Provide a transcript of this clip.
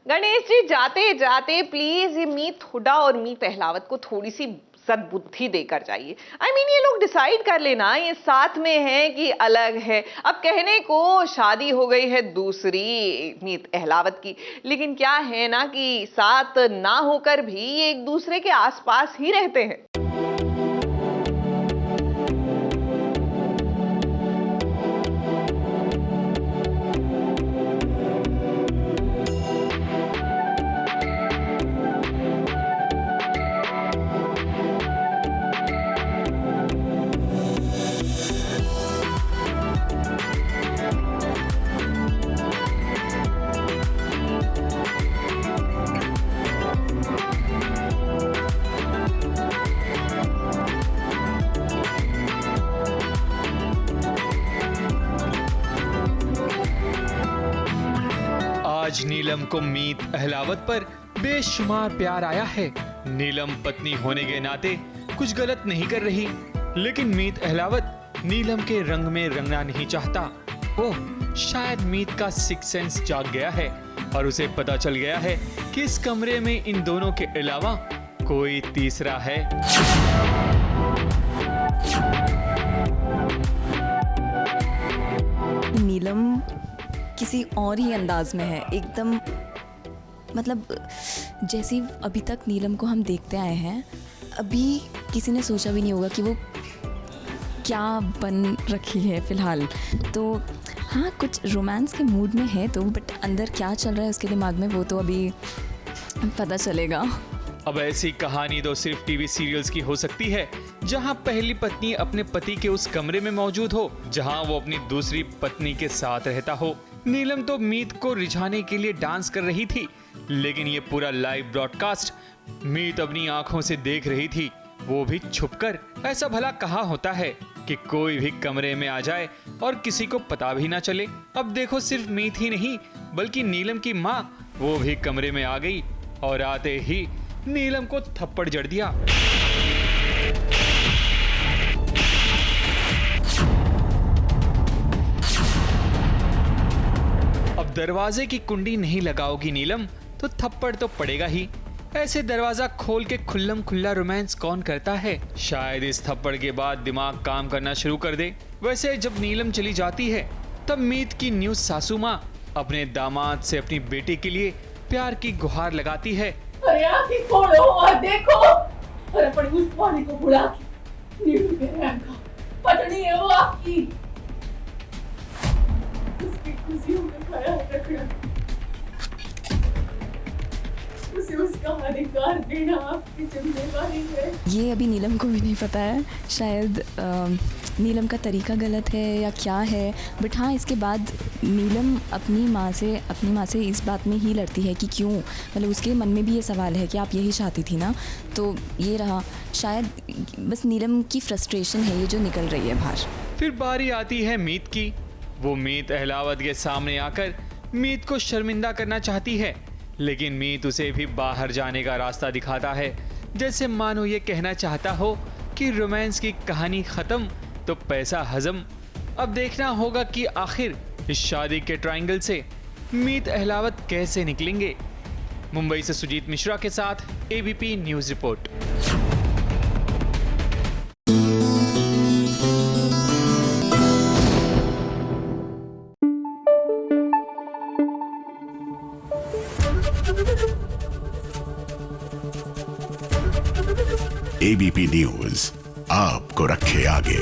गणेश जी, जाते जाते प्लीज ये मीत हुडा और मीत अहलावत को थोड़ी सी सद्बुद्धि देकर जाइए। ये लोग डिसाइड कर लेना ये साथ में है कि अलग है। अब कहने को शादी हो गई है दूसरी मीत अहलावत की, लेकिन क्या है ना कि साथ ना होकर भी एक दूसरे के आसपास ही रहते हैं। आज नीलम को मीत अहलावत पर बेशुमार प्यार आया है। नीलम पत्नी होने के नाते कुछ गलत नहीं कर रही, लेकिन मीत अहलावत नीलम के रंग में रंगना नहीं चाहता। ओह, शायद मीत का सिक्स सेंस जाग गया है और उसे पता चल गया है कि इस कमरे में इन दोनों के अलावा कोई तीसरा है। नीलम किसी और ही अंदाज में है एकदम, मतलब जैसे अभी तक नीलम को हम देखते आए हैं, अभी किसी ने सोचा भी नहीं होगा कि वो क्या बन रखी है फिलहाल। तो हाँ, कुछ रोमांस के मूड में है तो, बट अंदर क्या चल रहा है उसके दिमाग में वो तो अभी पता चलेगा। अब ऐसी कहानी तो सिर्फ टीवी सीरियल्स की हो सकती है, जहां पहली पत्नी अपने पति के उस कमरे में मौजूद हो जहां वो अपनी दूसरी पत्नी के साथ रहता हो। नीलम तो मीत को रिझाने के लिए डांस कर रही थी, लेकिन ये पूरा लाइव ब्रॉडकास्ट मीत अपनी आंखों से देख रही थी, वो भी छुपकर। ऐसा भला कहाँ होता है कि कोई भी कमरे में आ जाए और किसी को पता भी ना चले। अब देखो, सिर्फ मीत ही नहीं बल्कि नीलम की माँ वो भी कमरे में आ गई और आते ही नीलम को थप्पड़ जड़ दिया। अब दरवाजे की कुंडी नहीं लगाओगी नीलम तो थप्पड़ तो पड़ेगा ही। ऐसे दरवाजा खोल के खुल्लम खुल्ला रोमांस कौन करता है। शायद इस थप्पड़ के बाद दिमाग काम करना शुरू कर दे। वैसे जब नीलम चली जाती है तब मीत की न्यू सासू माँ अपने दामाद से अपनी बेटी के लिए प्यार की गुहार लगाती है। अरे आँखें खोलो और देखो, अरे पड़ी उस पानी को बुला के नीलू के रैम का पटनी है वो आपकी, उसकी खुशियों में ख्याल रखना, उसे उसका अधिकार देना आपकी जिम्मेदारी है। ये अभी नीलम को भी नहीं पता है, शायद नीलम का तरीका गलत है या क्या है, बट हाँ, इसके बाद नीलम अपनी माँ से इस बात में ही लड़ती है कि क्यों, मतलब उसके मन में भी ये सवाल है कि आप यही चाहती थी ना। तो ये रहा, शायद बस नीलम की फ्रस्ट्रेशन है ये जो निकल रही है बाहर। फिर बारी आती है मीत की। वो मीत अहलावत के सामने आकर मीत को शर्मिंदा करना चाहती है, लेकिन मीत उसे भी बाहर जाने का रास्ता दिखाता है, जैसे मानो ये कहना चाहता हो कि रोमांस की कहानी खत्म तो पैसा हजम। अब देखना होगा कि आखिर इस शादी के ट्रायंगल से मीत अहलावत कैसे निकलेंगे। मुंबई से सुजीत मिश्रा के साथ ABP news report. ABP news आपको रखे आगे।